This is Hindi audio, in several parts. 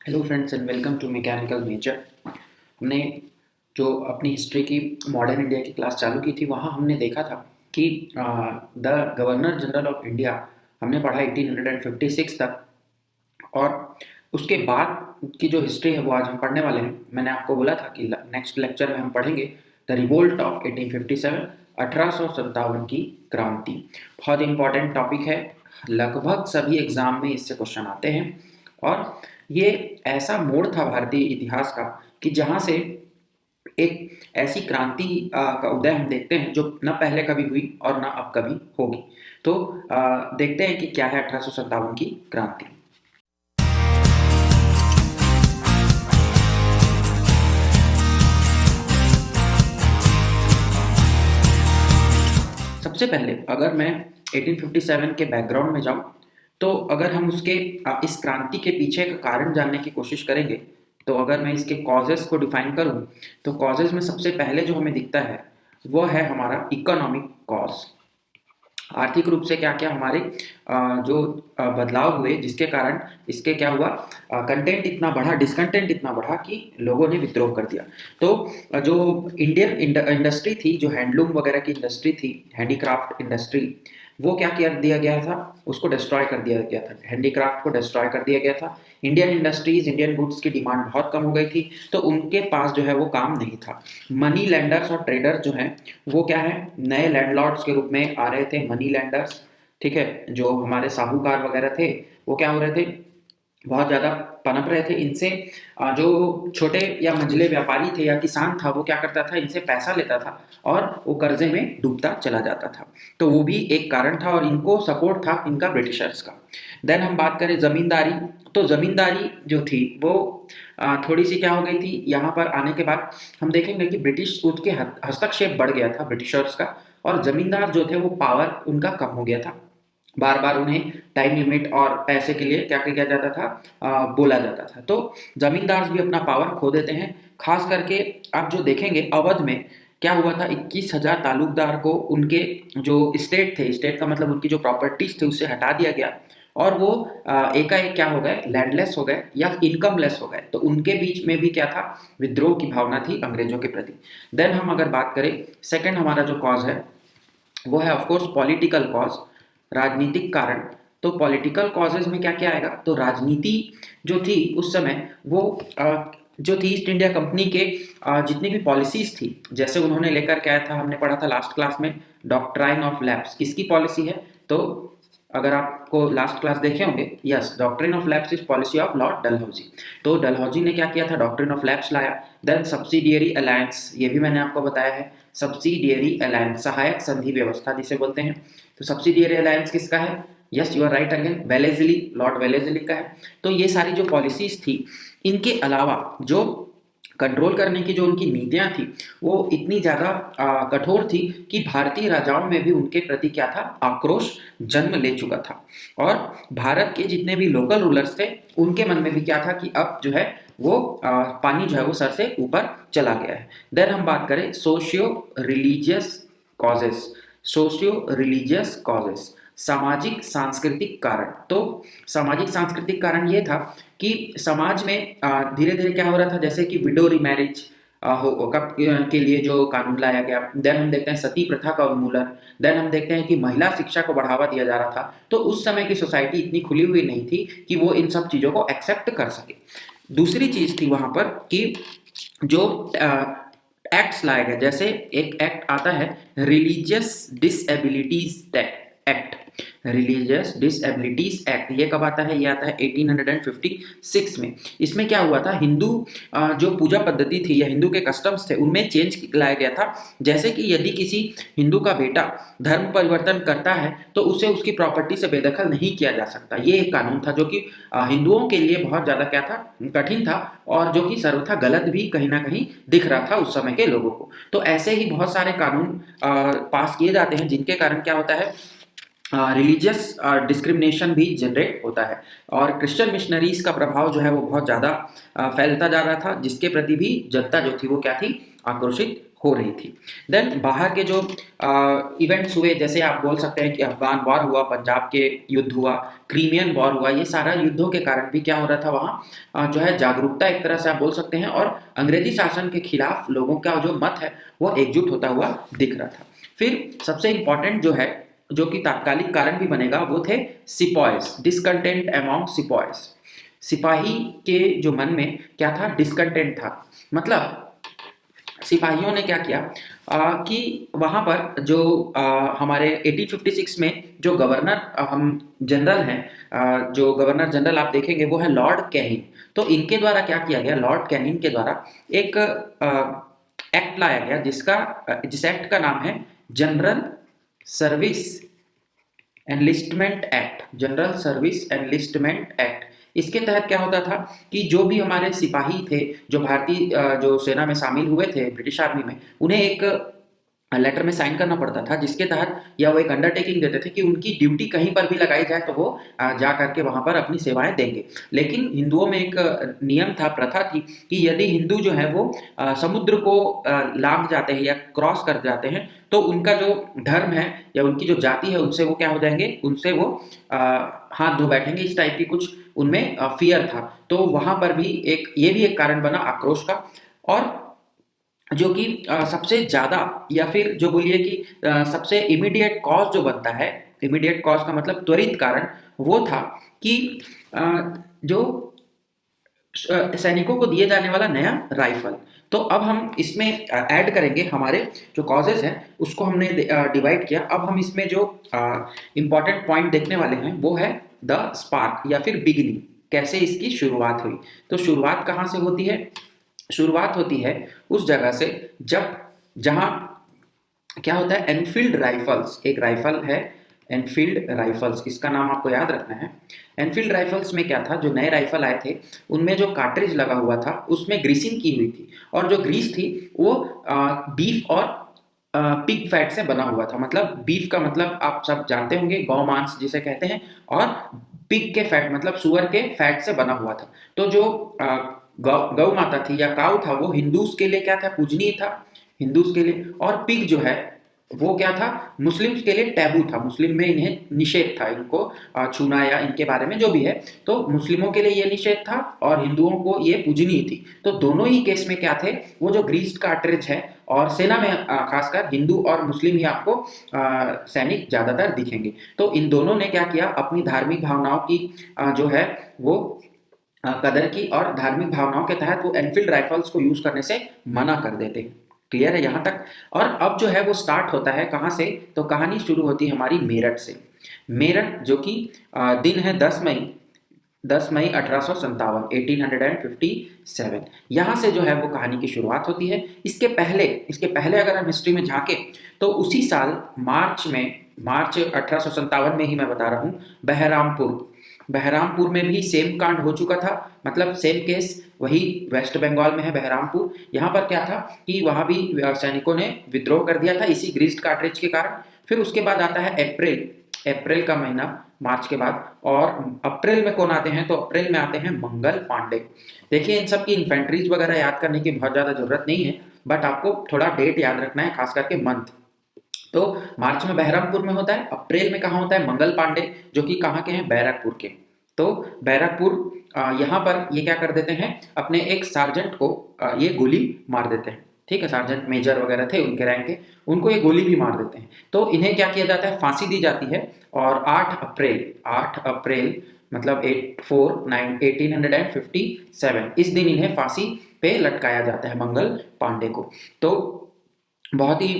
Hello friends and welcome to mechanical major. हमने जो अपनी हिस्ट्री की मॉडर्न इंडिया की क्लास चालू की थी वहाँ हमने देखा था कि the governor general of India हमने पढ़ा 1856 तक। और उसके बाद की जो हिस्ट्री है वो आज हम पढ़ने वाले हैं। मैंने आपको बोला था कि नेक्स्ट लेक्चर में हम पढ़ेंगे द रिवोल्ट ऑफ 1857, 1857 की क्रांति। बहुत इंपॉर्टेंट टॉपिक है, लगभग सभी एग्जाम में इससे क्वेश्चन आते हैं। और ये ऐसा मोड़ था भारतीय इतिहास का कि जहाँ से एक ऐसी क्रांति का उदय हम देखते हैं जो न पहले कभी हुई और न अब कभी होगी। तो देखते हैं कि क्या है 1857 की क्रांति। सबसे पहले अगर मैं 1857 के बैकग्राउंड में जाऊं, तो अगर हम उसके इस क्रांति के पीछे का कारण जानने की कोशिश करेंगे, तो अगर मैं इसके कॉजेस को डिफाइन करूं, तो कॉजेस में सबसे पहले जो हमें दिखता है वो है हमारा इकोनॉमिक कॉज। आर्थिक रूप से क्या क्या हमारे जो बदलाव हुए जिसके कारण इसके क्या हुआ, कंटेंट इतना बढ़ा, डिसकंटेंट इतना बढ़ा कि लोगों ने विद्रोह कर दिया। तो जो इंडियन इंडस्ट्री थी, जो हैंडलूम वगैरह की इंडस्ट्री थी, हैंडीक्राफ्ट इंडस्ट्री, वो क्या किया दिया गया था, उसको डिस्ट्रॉय कर दिया गया था, हैंडीक्राफ्ट को डिस्ट्रॉय कर दिया गया था। इंडियन इंडस्ट्रीज, इंडियन गुड्स की डिमांड बहुत कम हो गई थी, तो उनके पास जो है वो काम नहीं था। मनी लैंडर्स और ट्रेडर जो हैं वो क्या है, नए लैंडलॉर्ड्स के रूप में आ रहे थे, मनी लैंडर्स। ठीक है, जो हमारे साहूकार वगैरह थे वो क्या हो रहे थे, बहुत ज़्यादा पनप रहे थे। इनसे जो छोटे या मंझले व्यापारी थे या किसान था वो क्या करता था, इनसे पैसा लेता था और वो कर्जे में डूबता चला जाता था। तो वो भी एक कारण था और इनको सपोर्ट था इनका ब्रिटिशर्स का। देन हम बात करें ज़मींदारी, तो ज़मींदारी जो थी वो थोड़ी सी क्या हो गई थी, यहाँ पर आने के बाद हम देखेंगे कि ब्रिटिश उसके हस्तक्षेप बढ़ गया था ब्रिटिशर्स का, और ज़मींदार जो थे वो पावर उनका कम हो गया था। बार बार उन्हें टाइम लिमिट और पैसे के लिए क्या किया जाता था, बोला जाता था। तो जमींदार भी अपना पावर खो देते हैं। खास करके आप जो देखेंगे अवध में क्या हुआ था, 21,000 तालुकदार को उनके जो स्टेट थे, स्टेट का मतलब उनकी जो प्रॉपर्टीज थे उससे हटा दिया गया और वो एकाएक क्या हो गए, लैंडलेस हो गए या इनकम लेस हो गए। तो उनके बीच में भी क्या था, विद्रोह की भावना थी अंग्रेजों के प्रति। देन हम अगर बात करें, सेकेंड हमारा जो कॉज है वो है ऑफकोर्स पॉलिटिकल कॉज, राजनीतिक कारण। तो पॉलिटिकल कॉजेज में क्या क्या आएगा, तो राजनीति जो थी उस समय वो जो थी ईस्ट इंडिया कंपनी के जितनी भी पॉलिसीज थी, जैसे उन्होंने लेकर के आया था, हमने पढ़ा था लास्ट क्लास में, डॉक्ट्राइन ऑफ लैप्स किसकी पॉलिसी है, तो अगर आपको लास्ट क्लास देखे होंगे, yes, doctrine of lapse is policy of Lord Dalhousie. तो डलहौजी ने क्या किया था, डॉक्ट्रिन ऑफ लैप्स लाया। देन सब्सिडियरी अलायंस, ये भी मैंने आपको बताया है, सब्सिडियरी अलायंस, सहायक संधि व्यवस्था जिसे बोलते हैं। तो सब्सिडियरी अलायंस किसका है, yes you are right again, Wellesley, Lord Wellesley का है। तो ये सारी जो पॉलिसीज थी, इनके अलावा जो कंट्रोल करने की जो उनकी नीतियां थी वो इतनी ज़्यादा कठोर थी कि भारतीय राजाओं में भी उनके प्रति क्या था, आक्रोश जन्म ले चुका था। और भारत के जितने भी लोकल रूलर्स थे उनके मन में भी क्या था कि अब जो है वो पानी जो है वो सर से ऊपर चला गया है। देन हम बात करें socio religious causes, socio religious causes, सामाजिक सांस्कृतिक कारण। तो सामाजिक सांस्कृतिक कारण ये था कि समाज में धीरे धीरे क्या हो रहा था, जैसे कि विडो रिमैरिज के लिए जो कानून लाया गया। देन हम देखते हैं सती प्रथा का उन्मूलन। देन हम देखते हैं कि महिला शिक्षा को बढ़ावा दिया जा रहा था। तो उस समय की सोसाइटी इतनी खुली हुई नहीं थी कि वो इन सब चीज़ों को एक्सेप्ट कर सके। दूसरी चीज़ थी वहाँ पर कि जो एक्ट्स लाए गए, जैसे एक एक्ट आता है रिलीजियस डिसएबिलिटीज एक्ट, रिलीजियस डिसएबिलिटीज एक्ट, ये कब आता है, ये आता है 1856 में। इसमें क्या हुआ था, हिंदू जो पूजा पद्धति थी या हिंदू के कस्टम्स थे उनमें चेंज लाया गया था। जैसे कि यदि किसी हिंदू का बेटा धर्म परिवर्तन करता है तो उसे उसकी प्रॉपर्टी से बेदखल नहीं किया जा सकता। ये एक कानून था जो कि हिंदुओं के लिए बहुत ज़्यादा क्या था, कठिन था, और जो कि सर्वथा गलत भी कहीं ना कहीं दिख रहा था उस समय के लोगों को। तो ऐसे ही बहुत सारे कानून पास किए जाते हैं जिनके कारण क्या होता है, रिलीजियस डिस्क्रिमिनेशन भी जनरेट होता है। और क्रिश्चियन मिशनरीज का प्रभाव जो है वो बहुत ज़्यादा फैलता जा रहा था, जिसके प्रति भी जनता जो थी वो क्या थी, आक्रोशित हो रही थी। देन बाहर के जो इवेंट्स हुए, जैसे आप बोल सकते हैं कि अफगान वॉर हुआ, पंजाब के युद्ध हुआ, क्रीमियन वॉर हुआ, ये सारा युद्धों के कारण भी क्या हो रहा था वहाँ जो है जागरूकता एक तरह से आप बोल सकते हैं, और अंग्रेजी शासन के खिलाफ लोगों का जो मत है वो एकजुट होता हुआ दिख रहा था। फिर सबसे इंपॉर्टेंट जो है, जो कि तात्कालिक कारण भी बनेगा, वो थे सिपॉयज, डिसकंटेंट अमॉन्ग सिपॉयज। सिपाही के जो मन में क्या था, डिसकंटेंट था। मतलब सिपाहियों ने क्या किया कि वहाँ पर जो हमारे 1856 में जो गवर्नर हम जनरल हैं, जो गवर्नर जनरल आप देखेंगे वो है लॉर्ड कैनिंग। तो इनके द्वारा क्या किया गया, लॉर्ड कैनिंग के द्वारा एक एक्ट लाया गया जिस एक्ट का नाम है general service enlistment act. General service enlistment act, इसके तहत क्या होता था कि जो भी हमारे सिपाही थे, जो भारतीय जो सेना में शामिल हुए थे ब्रिटिश आर्मी में, उन्हें एक लेटर में साइन करना पड़ता था, जिसके तहत या वो एक अंडरटेकिंग देते थे कि उनकी ड्यूटी कहीं पर भी लगाई जाए तो वो जा करके वहां पर अपनी सेवाएं देंगे। लेकिन हिंदुओं में एक नियम था, प्रथा थी कि यदि हिंदू जो है वो समुद्र को लांघ जाते हैं या क्रॉस कर जाते हैं, तो उनका जो धर्म है या उनकी जो जाति है उनसे वो क्या हो जाएंगे, उनसे वो हाथ धो बैठेंगे, इस टाइप की कुछ उनमें फियर था। तो वहां पर भी ये भी एक कारण बना आक्रोश का। और जो कि सबसे ज़्यादा या फिर जो बोलिए कि सबसे इमीडिएट कॉज जो बनता है, इमीडिएट कॉज का मतलब त्वरित कारण, वो था कि जो सैनिकों को दिए जाने वाला नया राइफल। तो अब हम इसमें ऐड करेंगे हमारे जो कॉजेज हैं, उसको हमने डिवाइड किया। अब हम इसमें जो इम्पॉर्टेंट पॉइंट देखने वाले हैं वो है द स्पार्क या फिर बिगिनिंग, कैसे इसकी शुरुआत हुई। तो शुरुआत कहाँ से होती है, शुरुआत होती है उस जगह से जहां क्या होता है, एनफील्ड राइफल्स, एक राइफल है एनफील्ड राइफल्स, इसका नाम आपको याद रखना है। एनफील्ड राइफल्स में क्या था, जो नए राइफल आए थे उनमें जो कार्ट्रिज लगा हुआ था उसमें ग्रीसिंग की हुई थी, और जो ग्रीस थी वो बीफ और पिग फैट से बना हुआ था। मतलब बीफ का मतलब आप सब जानते होंगे, गौ मांस जिसे कहते हैं, और पिग के फैट मतलब सुअर के फैट से बना हुआ था। तो जो गौ माता थी या काऊ था, वो हिंदूज के लिए क्या था, पूजनीय था हिंदूज के लिए। और पिग जो है वो क्या था, मुस्लिम्स के लिए टैबू था, मुस्लिम में इन्हें निषेध था, इनको छूना या इनके बारे में जो भी है। तो मुस्लिमों के लिए ये निषेध था और हिंदुओं को ये पूजनीय थी। तो दोनों ही केस में क्या थे, वो जो ग्रीस्ड कार्ट्रिज है, और सेना में खासकर हिंदू और मुस्लिम ही आपको सैनिक ज्यादातर दिखेंगे। तो इन दोनों ने क्या किया, अपनी धार्मिक भावनाओं की जो है वो कदर की, और धार्मिक भावनाओं के तहत वो एनफील्ड राइफल्स को यूज करने से मना कर देते हैं। क्लियर है यहाँ तक। और अब जो है वो स्टार्ट होता है कहाँ से, तो कहानी शुरू होती है हमारी मेरठ से। मेरठ जो कि दिन है 10 मई 1857, यहाँ से जो है वो कहानी की शुरुआत होती है। इसके पहले अगर हम हिस्ट्री में झांके तो उसी साल मार्च 1857 में ही मैं बता रहा हूँ, बहरामपुर में भी सेम कांड हो चुका था। मतलब सेम केस, वही वेस्ट बंगाल में है बहरामपुर। यहाँ पर क्या था कि वहाँ भी सैनिकों ने विद्रोह कर दिया था इसी ग्रीस्ड कार्ट्रिज के कारण। फिर उसके बाद आता है अप्रैल का महीना, मार्च के बाद। और अप्रैल में कौन आते हैं, तो अप्रैल में आते हैं मंगल पांडे। देखिए इन सब की इन्फेंट्रीज वगैरह याद करने की बहुत ज़्यादा जरूरत नहीं है, बट आपको थोड़ा डेट याद रखना है, खास करके मंथ। तो मार्च में बहरामपुर में होता है, अप्रैल में कहाँ होता है, मंगल पांडे, जो कि कहाँ के हैं, बैरकपुर के। तो बैरकपुर यहाँ पर ये क्या कर देते हैं, अपने एक सार्जेंट को ये गोली मार देते हैं। ठीक है, सार्जेंट मेजर वगैरह थे उनके रैंक के, उनको ये गोली भी मार देते हैं। तो इन्हें क्या किया जाता है, फांसी दी जाती है। और 8 अप्रैल मतलब 1857 इस दिन इन्हें फांसी पे लटकाया जाता है, मंगल पांडे को। तो बहुत ही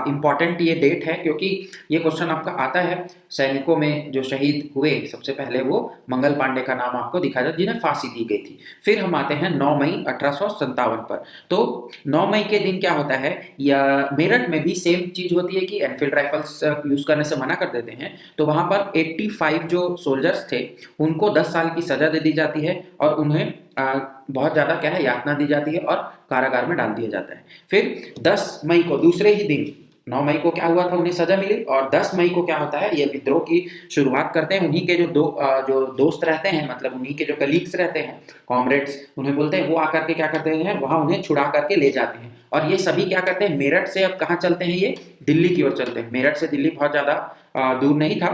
इम्पॉर्टेंट ये डेट है, क्योंकि ये क्वेश्चन आपका आता है सैनिकों में जो शहीद हुए सबसे पहले वो मंगल पांडे का नाम आपको दिखाया जाता है, जिन्हें फांसी दी गई थी। फिर हम आते हैं 9 मई 1857 पर। तो 9 मई के दिन क्या होता है, या मेरठ में भी सेम चीज होती है कि एनफील्ड राइफल्स यूज करने से मना कर देते हैं। तो वहां पर 85 जो सोल्जर्स थे उनको 10 साल की सजा दे दी जाती है, और उन्हें बहुत ज़्यादा क्या है, यातना दी जाती है और कारागार में डाल दिया जाता है। फिर 10 मई को दूसरे ही दिन 9 मई को क्या हुआ था, उन्हें सजा मिली, और 10 मई को क्या होता है, ये विद्रोह की शुरुआत करते हैं। उन्हीं के जो दोस्त रहते हैं, मतलब उन्हीं के जो कलीग्स रहते हैं, कॉमरेड्स उन्हें बोलते हैं, वो आकर के क्या करते हैं, वहां उन्हें छुड़ा करके ले जाते हैं। और ये सभी क्या करते हैं, मेरठ से अब कहाँ चलते हैं, ये दिल्ली की ओर चलते हैं। मेरठ से दिल्ली बहुत ज्यादा दूर नहीं था,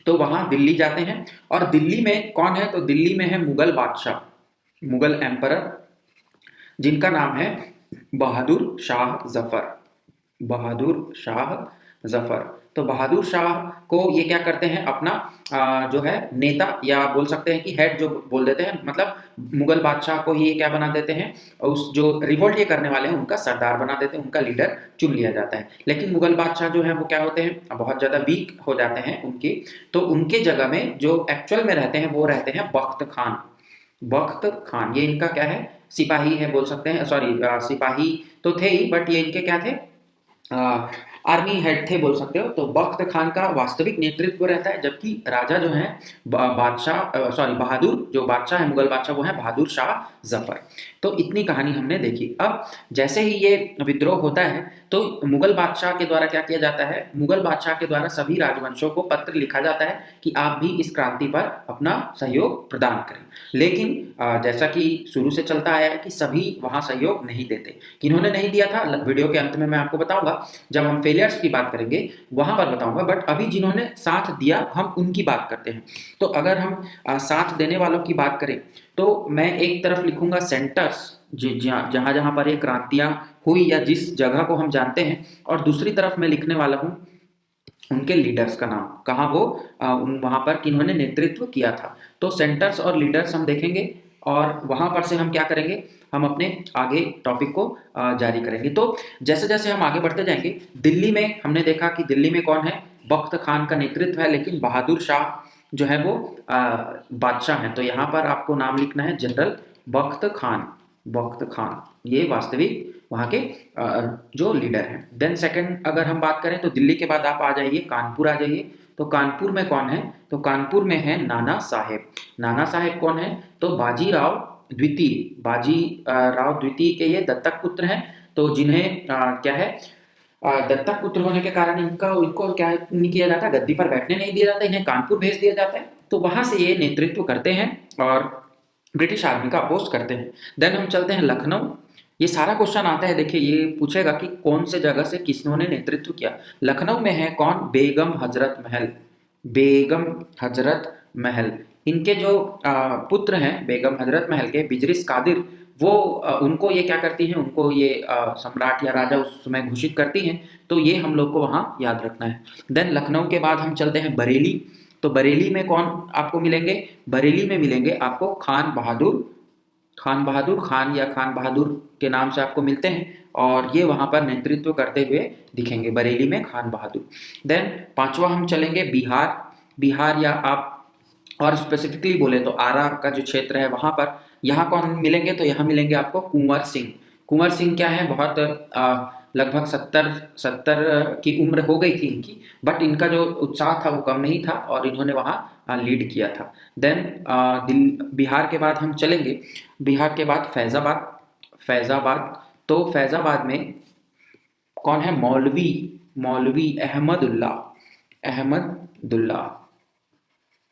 तो वहां दिल्ली जाते हैं। और दिल्ली में कौन है, तो दिल्ली में है मुगल बादशाह, मुगल एम्परर, जिनका नाम है बहादुर शाह जफर। बहादुर शाह जफर। तो बहादुर शाह को ये क्या करते हैं, अपना जो है नेता, या बोल सकते हैं कि हेड जो बोल देते हैं, मतलब मुगल बादशाह को ही ये क्या बना देते हैं, उस जो रिवोल्ट ये करने वाले हैं उनका सरदार बना देते हैं, उनका लीडर चुन लिया जाता है। लेकिन मुगल बादशाह जो है वो क्या होते हैं, बहुत ज़्यादा वीक हो जाते हैं उनकी। तो उनके जगह में जो एक्चुअल में रहते हैं वो रहते हैं बख्त खान। बख्त खान ये इनका क्या है, सिपाही है बोल सकते हैं, सॉरी सिपाही तो थे ही, बट ये इनके क्या थे, आर्मी हेड थे बोल सकते हो। तो बख्त खान का वास्तविक नेतृत्व रहता है, जबकि राजा जो है बादशाह, सॉरी बहादुर, जो बादशाह है मुगल बादशाह वो है बहादुर शाह जफर। तो इतनी कहानी हमने देखी। अब जैसे ही ये विद्रोह होता है तो मुगल बादशाह के द्वारा क्या किया जाता है, मुगल बादशाह के द्वारा सभी राजवंशों को पत्र लिखा जाता है कि आप भी इस क्रांति पर अपना सहयोग प्रदान करें। लेकिन जैसा कि शुरू से चलता आया है कि सभी वहां सहयोग नहीं देते। किन्होंने नहीं दिया था, वीडियो के अंत में मैं आपको बताऊंगा, जब हम फेलियर्स की बात करेंगे वहां पर बताऊंगा। बट अभी जिन्होंने साथ दिया हम उनकी बात करते हैं। तो अगर हम साथ देने वालों की बात करें तो मैं एक तरफ लिखूंगा सेंटर्स, जहां जहां पर ये क्रांतियां हुई या जिस जगह को हम जानते हैं, और दूसरी तरफ मैं लिखने वाला हूं उनके लीडर्स का नाम, कहाँ वो वहां पर किन्होंने नेतृत्व किया था। तो सेंटर्स और लीडर्स हम देखेंगे, और वहां पर से हम क्या करेंगे, हम अपने आगे टॉपिक को जारी करेंगे। तो जैसे जैसे हम आगे बढ़ते जाएंगे, दिल्ली में हमने देखा कि दिल्ली में कौन है, बख्त खान का नेतृत्व है, लेकिन बहादुर शाह जो है वो बादशाह हैं। तो यहाँ पर आपको नाम लिखना है जनरल बख्त खान। बख्त खान ये वास्तविक वहाँ के जो लीडर हैं। देन सेकंड अगर हम बात करें तो दिल्ली के बाद आप आ जाइए कानपुर, आ जाइए। तो कानपुर में कौन है, तो कानपुर में है नाना साहेब। नाना साहेब कौन है, तो बाजीराव द्वितीय, बाजी राव द्वितीय के ये दत्तक पुत्र हैं। तो जिन्हें क्या है, दत्तक पुत्र होने के कारण इनको क्या नहीं किया जाता, गद्दी पर बैठने नहीं दिया जाता, इन्हें कानपुर भेज दिया जाता है। तो वहां से ये नेतृत्व करते हैं और ब्रिटिश आर्मी का अपोज करते हैं। देन हम चलते हैं लखनऊ। ये सारा क्वेश्चन आता है, देखिए ये पूछेगा कि कौन से जगह से किसने नेतृत्व किया। लखनऊ में है कौन, बेगम हजरत महल। बेगम हजरत महल, इनके जो पुत्र हैं बेगम हजरत महल के, बिजरिस कादिर, वो उनको ये क्या करती हैं, उनको ये सम्राट या राजा उस समय घोषित करती हैं। तो ये हम लोग को वहाँ याद रखना है। देन लखनऊ के बाद हम चलते हैं बरेली। तो बरेली में कौन आपको मिलेंगे, बरेली में मिलेंगे आपको खान बहादुर। खान बहादुर खान या खान बहादुर के नाम से आपको मिलते हैं, और ये वहाँ पर नेतृत्व करते हुए दिखेंगे, बरेली में खान बहादुर। देन पांचवा हम चलेंगे बिहार। बिहार या आप और स्पेसिफिकली बोले तो आरा का जो क्षेत्र है वहाँ पर, यहाँ कौन मिलेंगे, तो यहाँ मिलेंगे आपको कुंवर सिंह। कुंवर सिंह क्या है, बहुत लगभग 70 की उम्र हो गई थी इनकी, बट इनका जो उत्साह था वो कम नहीं था, और इन्होंने वहाँ लीड किया था। देन बिहार के बाद हम चलेंगे, बिहार के बाद फैज़ाबाद। फैज़ाबाद, तो फैज़ाबाद में कौन है, मौलवी, मौलवी अहमदुल्ला। अहमदुल्ला,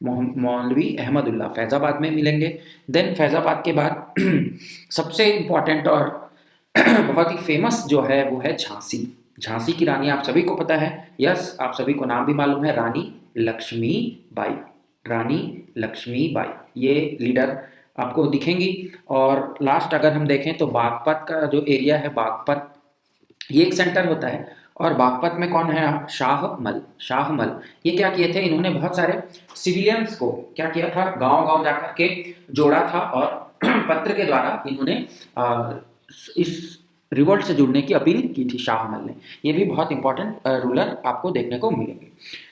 मौलवी अहमदुल्ला फैज़ाबाद में मिलेंगे। देन फैज़ाबाद के बाद सबसे इम्पोर्टेंट और बहुत ही फेमस जो है वो है झांसी। झांसी की रानी आप सभी को पता है, यस आप सभी को नाम भी मालूम है, रानी लक्ष्मीबाई। रानी लक्ष्मीबाई ये लीडर आपको दिखेंगी। और लास्ट अगर हम देखें तो बागपत का जो एरिया है, बागपत ये एक सेंटर होता है, और बागपत में कौन है, शाहमल। शाहमल ये क्या किए थे, इन्होंने बहुत सारे सिविलियंस को क्या किया था, गांव गांव जाकर के जोड़ा था, और पत्र के द्वारा इन्होंने इस रिवोल्ट से जुड़ने की अपील की थी शाहमल ने। ये भी बहुत इंपॉर्टेंट रूलर आपको देखने को मिलेंगे।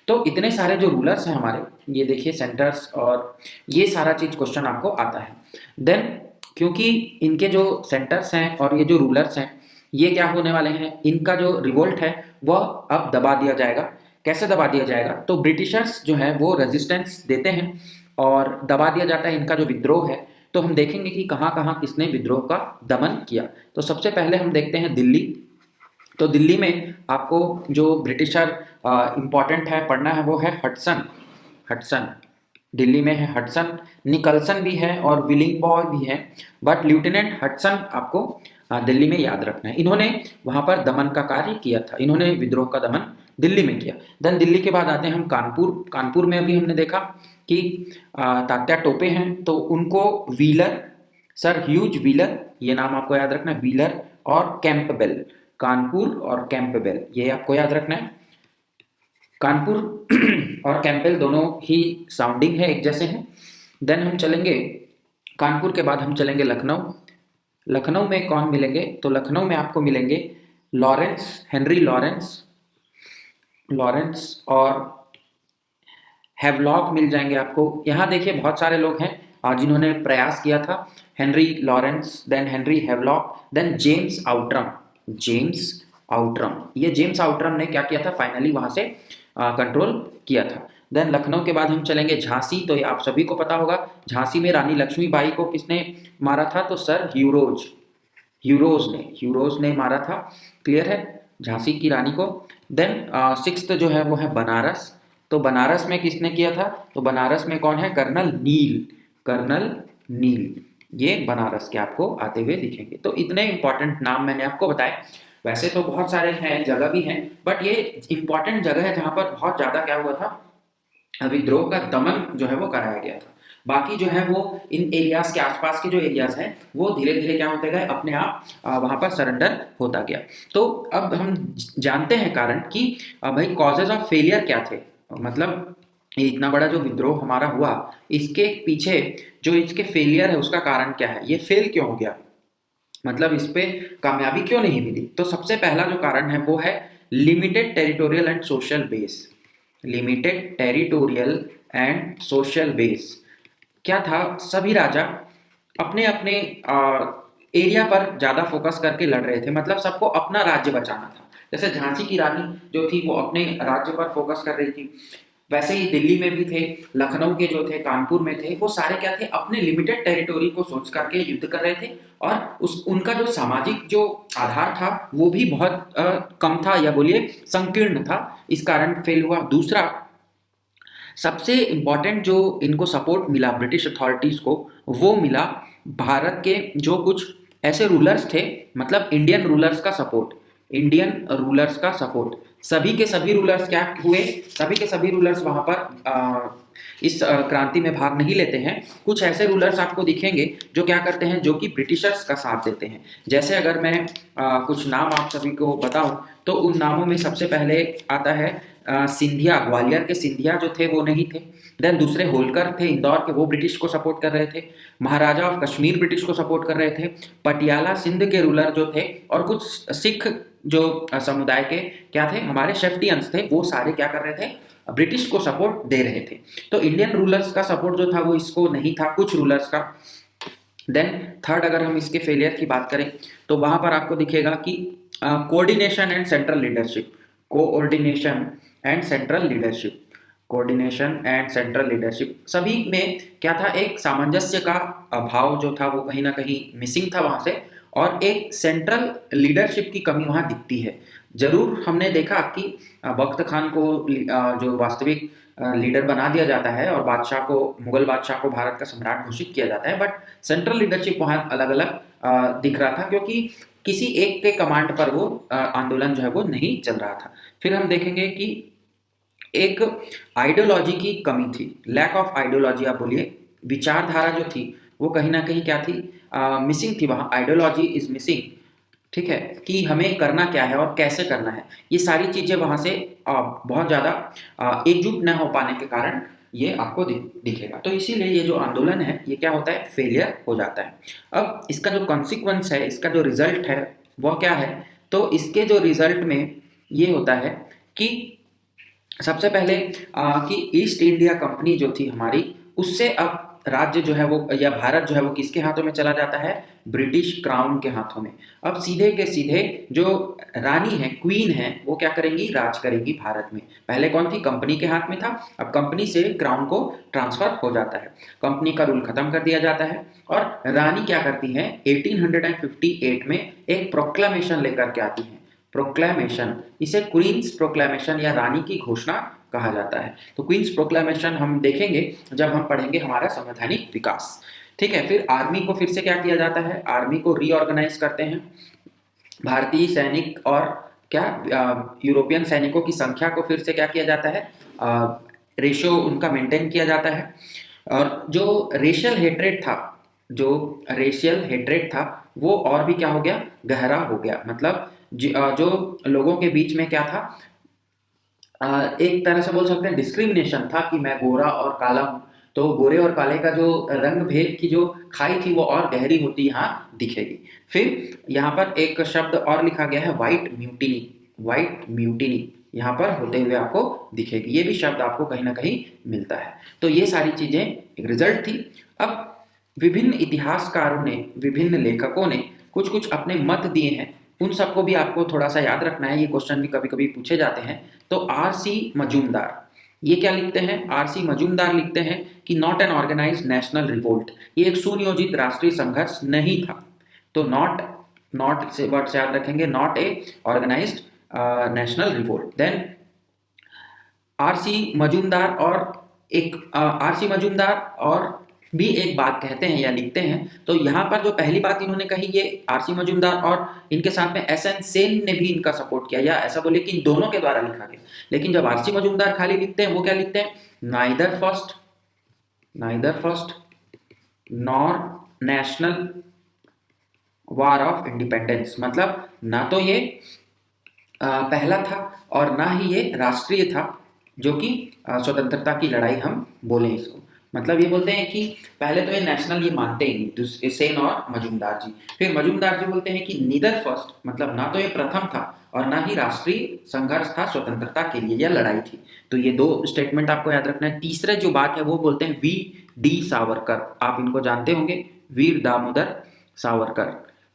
तो इतने सारे जो रूलर्स हैं हमारे, ये देखिए सेंटर्स, और ये सारा चीज क्वेश्चन आपको आता है। देन क्योंकि इनके जो सेंटर्स हैं और ये जो रूलर्स हैं, ये क्या होने वाले हैं, इनका जो रिवोल्ट है वह अब दबा दिया जाएगा। कैसे दबा दिया जाएगा, तो ब्रिटिशर्स जो है वो रेजिस्टेंस देते हैं और दबा दिया जाता है इनका जो विद्रोह है। तो हम देखेंगे कि कहाँ कहाँ किसने विद्रोह का दमन किया। तो सबसे पहले हम देखते हैं दिल्ली। तो दिल्ली में आपको जो ब्रिटिशर इम्पॉर्टेंट है पढ़ना है वो है हडसन। हडसन दिल्ली में है हडसन। निकलसन भी है और विलिंगबॉय भी है, बट लेफ्टिनेंट हडसन आपको दिल्ली में याद रखना है। इन्होंने वहां पर दमन का कार्य किया था, इन्होंने विद्रोह का दमन दिल्ली में किया। देन दिल्ली के बाद आते हैं हम कानपुर। कानपुर में अभी हमने देखा कि तात्या टोपे हैं, तो उनको व्हीलर, सर ह्यूज व्हीलर, ये नाम आपको याद रखना है, व्हीलर और कैंपबेल। कानपुर और कैंपबेल ये आपको याद रखना है। कानपुर और कैंपबेल दोनों ही साउंडिंग है, एक जैसे हैं। देन हम चलेंगे, कानपुर के बाद हम चलेंगे लखनऊ। लखनऊ में कौन मिलेंगे, तो लखनऊ में आपको मिलेंगे लॉरेंस, हेनरी लॉरेंस, लॉरेंस और हैवलॉक मिल जाएंगे आपको। यहाँ देखिए बहुत सारे लोग हैं जिन्होंने प्रयास किया था। Henry Lawrence, then Henry Havelock, then James Outram. James Outram, ये जेम्स आउट्रम ने क्या किया था, फाइनली वहां से कंट्रोल किया था। देन लखनऊ के बाद हम चलेंगे झांसी। तो ये आप सभी को पता होगा, झांसी में रानी लक्ष्मीबाई को किसने मारा था, तो सर ह्यूरोज, ह्यूरोज ने मारा था। क्लियर है, झांसी की रानी को। देन सिक्स्थ जो है वो है बनारस। तो बनारस में किसने किया था, तो बनारस में कौन है, कर्नल नील, कर्नल नील। ये बनारस के आपको आते हुए दिखेंगे। तो इतने इंपॉर्टेंट नाम मैंने आपको बताए। वैसे तो बहुत सारे हैं, जगह भी हैं, बट ये इंपॉर्टेंट जगह है जहां पर बहुत ज्यादा क्या हुआ था, विद्रोह का दमन जो है वो कराया गया था। बाकी जो है वो इन एरियाज के आसपास के जो एरियाज हैं वो धीरे धीरे क्या होते गए, अपने आप वहां पर सरेंडर होता गया। तो अब हम जानते हैं कारण कि भाई कॉजेज ऑफ फेलियर क्या थे, मतलब ये इतना बड़ा जो विद्रोह हमारा हुआ, इसके पीछे जो इसके फेलियर है उसका कारण क्या है, ये फेल क्यों हो गया, मतलब इस पे कामयाबी क्यों नहीं मिली। तो सबसे पहला जो कारण है वो है limited territorial and social base. Limited territorial and social base क्या था, सभी राजा अपने अपने एरिया पर ज्यादा फोकस करके लड़ रहे थे, मतलब सबको अपना राज्य बचाना था। जैसे झांसी की रानी जो थी वो अपने राज्य पर फोकस कर रही थी, वैसे ही दिल्ली में भी थे, लखनऊ के जो थे, कानपुर में थे, वो सारे क्या थे, अपने लिमिटेड टेरिटोरी को सोच करके युद्ध कर रहे थे। और उस उनका जो सामाजिक जो आधार था वो भी बहुत कम था, या बोलिए संकीर्ण था, इस कारण फेल हुआ। दूसरा सबसे इंपॉर्टेंट जो इनको सपोर्ट मिला ब्रिटिश अथॉरिटीज को, वो मिला भारत के जो कुछ ऐसे रूलर्स थे, मतलब इंडियन रूलर्स का सपोर्ट, इंडियन रूलर्स का सपोर्ट। सभी के सभी रूलर्स क्या हुए, सभी के सभी रूलर्स वहां पर इस क्रांति में भाग नहीं लेते हैं। कुछ ऐसे रूलर्स आपको दिखेंगे जो क्या करते हैं, जो कि ब्रिटिशर्स का साथ देते हैं। जैसे अगर मैं कुछ नाम आप सभी को बताऊं, तो उन नामों में सबसे पहले आता है सिंधिया, ग्वालियर के सिंधिया जो थे वो नहीं थे। देन दूसरे होलकर थे इंदौर के, वो ब्रिटिश को सपोर्ट कर रहे थे। महाराजा ऑफ कश्मीर ब्रिटिश को सपोर्ट कर रहे थे। पटियाला सिंध के रूलर जो थे, और कुछ सिख जो समुदाय के क्या थे, हमारे शेफ्टियंस थे, वो सारे क्या कर रहे थे, ब्रिटिश को सपोर्ट दे रहे थे। तो इंडियन रूलर्स का सपोर्ट जो था वो इसको नहीं था, कुछ रूलर्स का। देन थर्ड, अगर हम इसके फेलियर की बात करें, तो वहां पर आपको दिखेगा कि coordination and central leadership, coordination and central leadership, coordination and central leadership, सभी में क्या था, एक सामंजस्य का अभाव जो था वो कहीं ना कहीं मिसिंग था वहां से, और एक सेंट्रल लीडरशिप की कमी वहां दिखती है। जरूर हमने देखा कि बख्त खान को जो वास्तविक लीडर बना दिया जाता है और बादशाह को, मुगल बादशाह को भारत का सम्राट घोषित किया जाता है, बट सेंट्रल लीडरशिप वहां अलग अलग दिख रहा था, क्योंकि किसी एक के कमांड पर वो आंदोलन जो है वो नहीं चल रहा था। फिर हम देखेंगे कि एक आइडियोलॉजी की कमी थी, लैक ऑफ आइडियोलॉजी आप बोलिए, विचारधारा जो थी वो कहीं ना कहीं क्या थी, मिसिंग थी, वहां आइडियोलॉजी इज मिसिंग। ठीक है, कि हमें करना क्या है और कैसे करना है, ये सारी चीजें वहां से बहुत ज्यादा एकजुट न हो पाने के कारण ये आपको दिखेगा। तो इसीलिए ये जो आंदोलन है ये क्या होता है, फेलियर हो जाता है। अब इसका जो कॉन्सिक्वेंस है, इसका जो रिजल्ट है वो क्या है, तो इसके जो रिजल्ट में ये होता है कि सबसे पहले कि ईस्ट इंडिया कंपनी जो थी हमारी, उससे अब राज्य जो है वो, या भारत जो है वो किसके हाथों में चला जाता है, ब्रिटिश क्राउन के हाथों में। अब सीधे के सीधे जो रानी है, क्वीन है, वो क्या करेंगी, राज करेगी भारत में। पहले कौन थी, कंपनी के हाथ में था, अब कंपनी से क्राउन को ट्रांसफर हो जाता है, कंपनी का रूल खत्म कर दिया जाता है। और रानी क्या करती है, 1858 में एक प्रोक्लामेशन लेकर के आती है। प्रोक्लेमेशन, इसे क्वींस प्रोक्लेमेशन या रानी की घोषणा कहा जाता है। तो क्वींस प्रोक्लेमेशन हम देखेंगे जब हम पढ़ेंगे हमारा संवैधानिक विकास। ठीक है, फिर आर्मी को फिर से क्या किया जाता है, आर्मी को रीऑर्गेनाइज करते हैं। भारतीय सैनिक और क्या यूरोपियन सैनिकों की संख्या को फिर से क्या किया जाता है, रेशो उनका मेंटेन किया जाता है। और जो रेशियल हेट्रेड था, जो रेशियल हेट्रेड था वो और भी क्या हो गया, गहरा हो गया। मतलब जो लोगों के बीच में क्या था, एक तरह से बोल सकते हैं डिस्क्रिमिनेशन था कि मैं गोरा और काला हूं, तो गोरे और काले का जो रंग भेद की जो खाई थी वो और गहरी होती यहाँ दिखेगी। फिर यहाँ पर एक शब्द और लिखा गया है, व्हाइट म्यूटिनी। व्हाइट म्यूटिनी यहाँ पर होते हुए आपको दिखेगी, ये भी शब्द आपको कहीं ना कहीं मिलता है। तो ये सारी चीजें एक रिजल्ट थी। अब विभिन्न इतिहासकारों ने, विभिन्न लेखकों ने कुछ कुछ अपने मत दिए हैं, उन सबको भी आपको थोड़ा सा याद रखना है, ये क्वेश्चन भी कभी कभी पूछे जाते हैं। तो आर.सी. मजूमदार ये क्या लिखते हैं, आर.सी. मजूमदार लिखते हैं कि not an organised national revolt, ये एक सुनियोजित राष्ट्रीय संघर्ष नहीं था। तो नॉट से वर्ड से याद रखेंगे, not a organised national revolt. Then R C. Majumdar और भी एक बात कहते हैं या लिखते हैं। तो यहाँ पर जो पहली बात इन्होंने कही, ये आर.सी. मजूमदार और इनके साथ में एस.एन. सेन ने भी इनका सपोर्ट किया, या ऐसा बोले कि इन दोनों के द्वारा लिखा गया। लेकिन जब आर.सी. मजूमदार खाली लिखते हैं वो क्या लिखते हैं, neither first nor national war of independence, मतलब ना तो ये पहला था और ना ही ये राष्ट्रीय था, जो कि स्वतंत्रता की लड़ाई हम बोले इसको। मतलब ये बोलते हैं कि पहले तो ये नेशनल ये मानते ही नहीं, दूसरे सेन और मजूमदार जी। फिर मजूमदार जी बोलते हैं कि नीदर फर्स्ट, मतलब ना तो ये प्रथम था और ना ही राष्ट्रीय संघर्ष था स्वतंत्रता के लिए या लड़ाई थी। तो ये दो स्टेटमेंट आपको याद रखना है। तीसरे जो बात है वो बोलते हैं वी.डी. सावरकर, आप इनको जानते होंगे, वीर दामोदर सावरकर।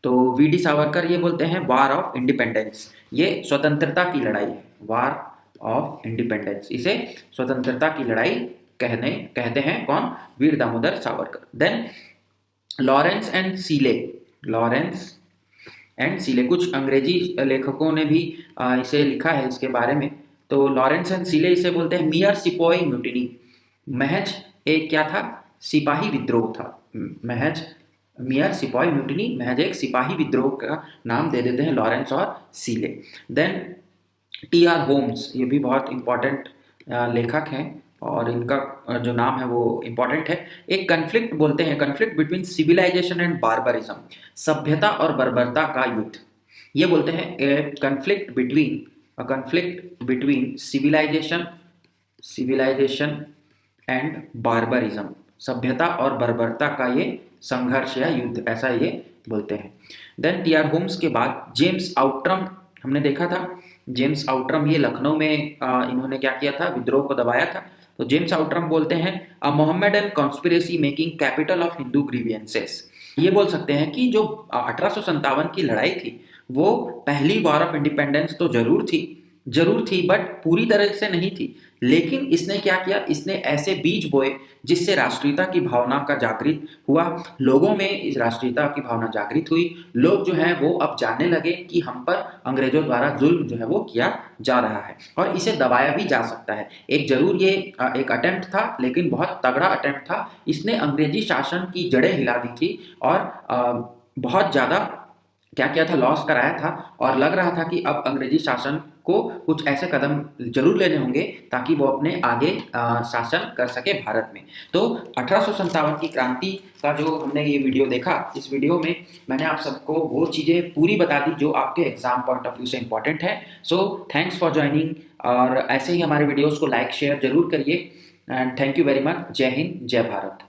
तो वी.डी. सावरकर ये बोलते हैं वार ऑफ इंडिपेंडेंस, ये स्वतंत्रता की लड़ाई है, वार ऑफ इंडिपेंडेंस, इसे स्वतंत्रता की लड़ाई कहते हैं कौन, Veer Damodar Savarkar. Then Lawrence and Seeley, कुछ अंग्रेजी लेखकों ने भी इसे लिखा है इसके बारे में। तो लॉरेंस एंड सीले इसे बोलते हैं मियर सिपाही म्यूटिनी, महज एक क्या था, सिपाही विद्रोह था। मियर सिपाही म्यूटिनी, महज एक सिपाही विद्रोह का नाम दे देते हैं लॉरेंस और सीले। Then TR. होम्स, ये भी बहुत इंपॉर्टेंट लेखक हैं और इनका जो नाम है वो इंपॉर्टेंट है। एक कन्फ्लिक्ट बोलते हैं, conflict between civilisation and barbarism, सभ्यता और बर्बरता का युद्ध। ये बोलते हैं conflict between civilisation and barbarism, सभ्यता और बर्बरता का ये संघर्ष या युद्ध, ऐसा ये बोलते हैं। Then TR. होम्स के बाद जेम्स आउट्रम हमने देखा था। जेम्स आउट्रम ये लखनऊ में इन्होंने क्या किया था, विद्रोह को दबाया था। तो जेम्स आउट्रम बोलते हैं a Mohammedan conspiracy making capital of Hindu grievances. ये बोल सकते हैं कि जो 1857 की लड़ाई थी वो पहली वॉर ऑफ इंडिपेंडेंस तो जरूर थी बट पूरी तरह से नहीं थी। लेकिन इसने क्या किया, इसने ऐसे बीज बोए जिससे राष्ट्रीयता की भावना का जागृत हुआ, लोगों में इस राष्ट्रीयता की भावना जागृत हुई। लोग जो है वो अब जानने लगे कि हम पर अंग्रेजों द्वारा जुल्म जो है वो किया जा रहा है और इसे दबाया भी जा सकता है। एक जरूर ये एक अटेम्प्ट था, लेकिन बहुत तगड़ा अटेम्प्ट था। इसने अंग्रेजी शासन की जड़ें हिला दी थी और बहुत ज़्यादा क्या किया था, लॉस कराया था। और लग रहा था कि अब अंग्रेजी शासन को कुछ ऐसे कदम जरूर लेने होंगे ताकि वो अपने आगे शासन कर सके भारत में। तो 1857 की क्रांति का जो हमने ये वीडियो देखा, इस वीडियो में मैंने आप सबको वो चीज़ें पूरी बता दी जो आपके एग्जाम पॉइंट ऑफ व्यू से इंपॉर्टेंट है। सो थैंक्स फॉर ज्वाइनिंग, और ऐसे ही हमारे वीडियोज़ को लाइक शेयर जरूर करिए। And thank you very much. जय हिंद, जय भारत।